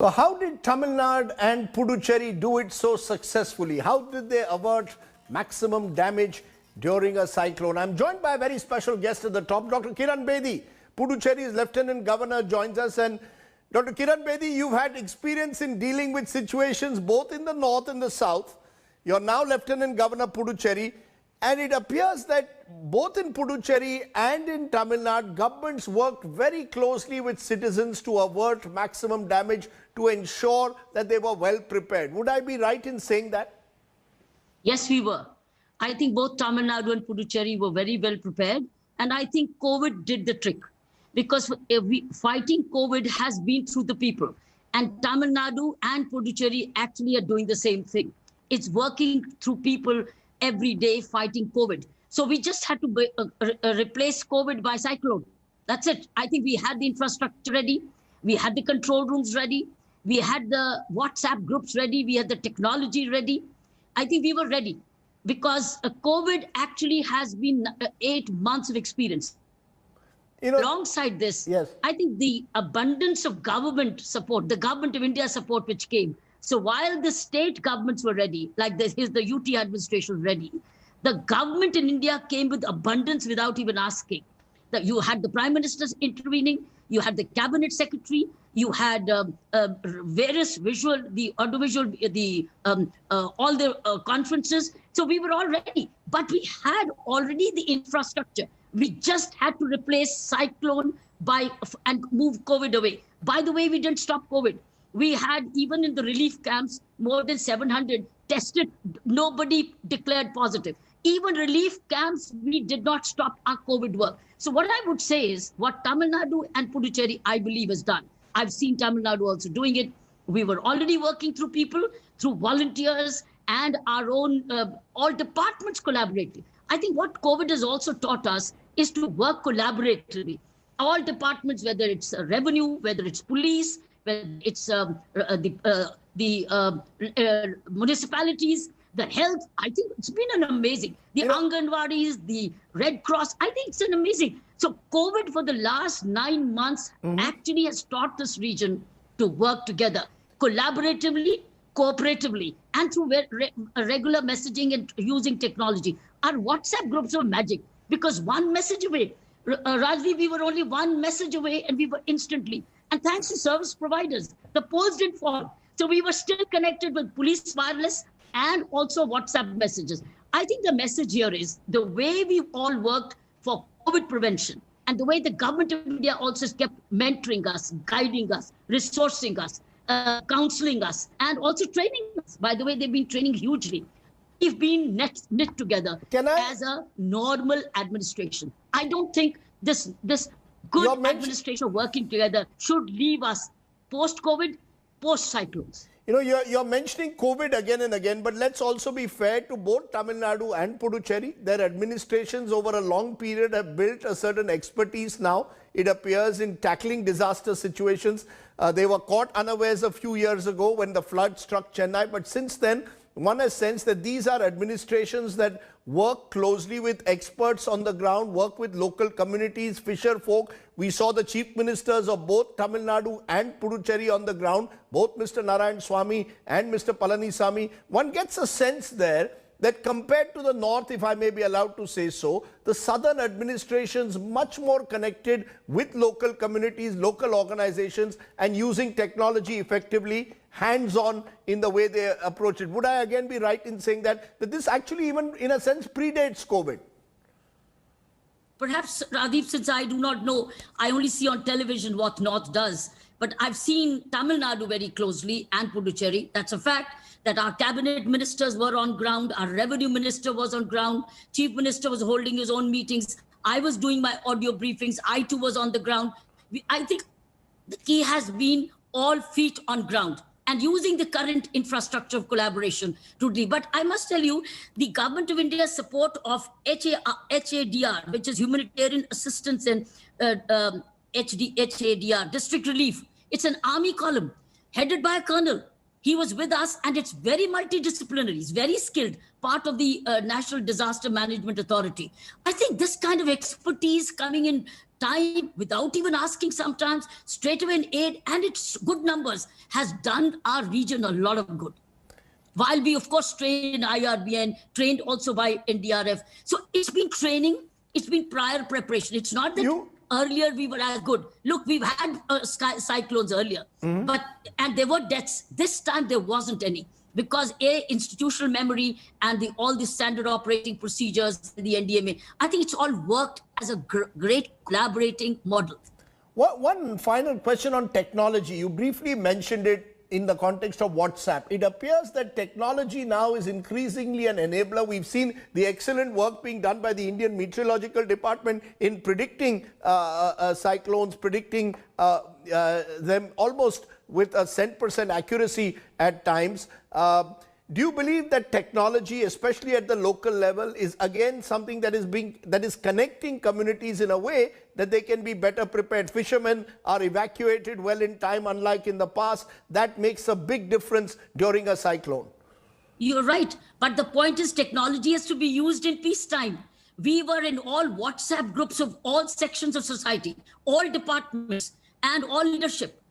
So how did Tamil Nadu and Puducherry do it so successfully? How did they avert maximum damage during a cyclone? I'm joined by a very special guest at the top, Dr. Kiran Bedi. Puducherry's Lieutenant Governor joins us. And Dr. Kiran Bedi, you've had experience in dealing with situations both in the north and the south. You're now Lieutenant Governor Puducherry. And it appears that both in Puducherry and in Tamil Nadu, governments worked very closely with citizens to avert maximum damage to ensure that they were well prepared. Would I be right in saying that? Yes, we were. I think both Tamil Nadu and Puducherry were very well prepared. And I think COVID did the trick. Because fighting COVID has been through the people. And Tamil Nadu and Puducherry actually are doing the same thing. It's working through people every day fighting COVID. So we just had to replace COVID by Cyclone. That's it. I think we had the infrastructure ready. We had the control rooms ready. We had the WhatsApp groups ready. We had the technology ready. I think we were ready because COVID actually has been 8 months of experience. Alongside this, yes, I think the abundance of government support, the government of India support which came. So while the state governments were ready, like the UT administration was ready, the government in India came with abundance without even asking. That you had the prime ministers intervening, you had the cabinet secretary, you had various visual, the audiovisual, all the conferences. So we were all ready, but we had already the infrastructure. We just had to replace Cyclone and move COVID away. By the way, we didn't stop COVID. We had, even in the relief camps, more than 700 tested. Nobody declared positive. Even relief camps, we did not stop our COVID work. So what I would say is what Tamil Nadu and Puducherry, I believe, has done. I've seen Tamil Nadu also doing it. We were already working through people, through volunteers, and our own, all departments collaborating. I think what COVID has also taught us is to work collaboratively. All departments, whether it's revenue, whether it's police, whether it's the municipalities, the health, I think it's been an amazing. The Anganwadis, the Red Cross, I think it's an amazing. So COVID for the last 9 months actually has taught this region to work together collaboratively, cooperatively, and through regular messaging and using technology. Our WhatsApp groups are magic because one message away, Rajvi, we were only one message away and we were instantly. And thanks to service providers, the polls didn't fall. So we were still connected with police wireless and also WhatsApp messages. I think the message here is the way we all worked for COVID prevention and the way the government of India also kept mentoring us, guiding us, resourcing us, counseling us, and also training us. By the way, they've been training hugely. We've been knit together as a normal administration. I don't think this good administration working together should leave us post-COVID, post-cyclones. You know, you're mentioning COVID again and again, but let's also be fair to both Tamil Nadu and Puducherry. Their administrations over a long period have built a certain expertise now, it appears, in tackling disaster situations. They were caught unawares a few years ago when the flood struck Chennai, but since then, one has sensed that these are administrations that work closely with experts on the ground, work with local communities, fisher folk. We saw the chief ministers of both Tamil Nadu and Puducherry on the ground, both Mr. Narayan Swamy and Mr. Palanisamy. One gets a sense there that compared to the north, if I may be allowed to say so, the southern administrations much more connected with local communities, local organizations, and using technology effectively, hands-on in the way they approach it. Would I again be right in saying that this actually even in a sense predates COVID? Perhaps, Radeep, since I do not know, I only see on television what North does. But I've seen Tamil Nadu very closely and Puducherry. That's a fact that our cabinet ministers were on ground. Our revenue minister was on ground. Chief minister was holding his own meetings. I was doing my audio briefings. I too was on the ground. I think the key has been all feet on ground and using the current infrastructure of collaboration to do. But I must tell you, the government of India's support of HADR, which is Humanitarian Assistance and HADR, District Relief. It's an army column headed by a colonel. He was with us, and it's very multidisciplinary. He's very skilled, part of the National Disaster Management Authority. I think this kind of expertise coming in time, without even asking sometimes, straight away in aid, and it's good numbers, has done our region a lot of good. While we, of course, trained in IRBN, trained also by NDRF. So it's been training, it's been prior preparation. It's not that earlier we were as good. Look, we've had cyclones earlier, and there were deaths. This time there wasn't any. Because institutional memory and all the standard operating procedures, the NDMA, I think it's all worked as a great collaborating model. One final question on technology. You briefly mentioned it in the context of WhatsApp. It appears that technology now is increasingly an enabler. We've seen the excellent work being done by the Indian Meteorological Department in predicting cyclones, predicting them almost with a cent% accuracy at times. Do you believe that technology, especially at the local level, is again something that is connecting communities in a way that they can be better prepared? Fishermen are evacuated well in time, unlike in the past. That makes a big difference during a cyclone. You're right, but the point is technology has to be used in peacetime. We were in all WhatsApp groups of all sections of society, all departments and all leadership,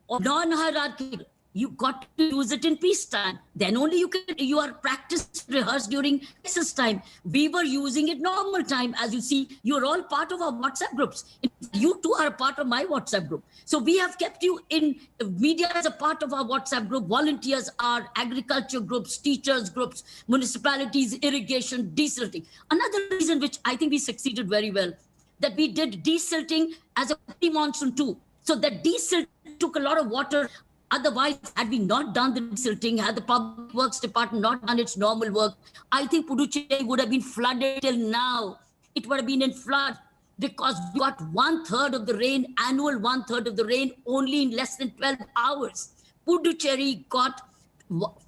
non-hierarchical. You got to use it in peacetime. Then only you are practiced, rehearsed during crisis time. We were using it normal time. As you see, you're all part of our WhatsApp groups. You too are a part of my WhatsApp group. So we have kept you in media as a part of our WhatsApp group. Volunteers are agriculture groups, teachers groups, municipalities, irrigation, desilting. Another reason which I think we succeeded very well, that we did desilting as a pre-monsoon too. So that desilt took a lot of water. Otherwise, had we not done the desilting, had the Public Works Department not done its normal work, I think Puducherry would have been flooded till now. It would have been in flood because we got 1/3 of the rain, annual 1/3 of the rain, only in less than 12 hours. Puducherry got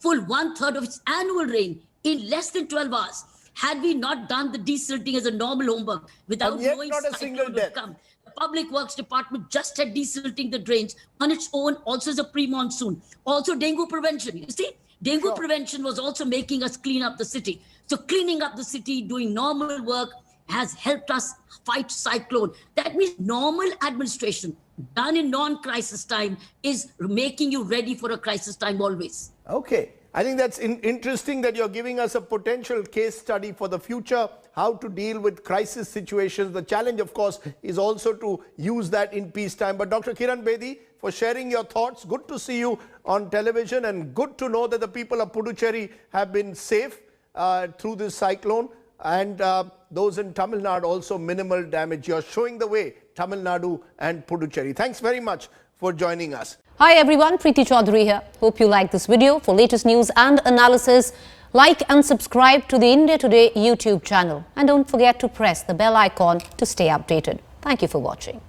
full 1/3 of its annual rain in less than 12 hours. Had we not done the desilting as a normal homework, without knowing not a single death. Come, Public Works Department just had desilting the drains on its own, also as a pre-monsoon. Also dengue prevention. You see, dengue prevention was also making us clean up the city. So cleaning up the city, doing normal work has helped us fight cyclone. That means normal administration done in non-crisis time is making you ready for a crisis time always. Okay. I think that's interesting that you're giving us a potential case study for the future, how to deal with crisis situations. The challenge, of course, is also to use that in peacetime. But Dr. Kiran Bedi, for sharing your thoughts. Good to see you on television and good to know that the people of Puducherry have been safe through this cyclone. And those in Tamil Nadu also minimal damage. You're showing the way, Tamil Nadu and Puducherry. Thanks very much for joining us. Hi everyone, Preeti Chaudhary here. Hope you like this video. For latest news and analysis, like and subscribe to the India Today YouTube channel. And don't forget to press the bell icon to stay updated. Thank you for watching.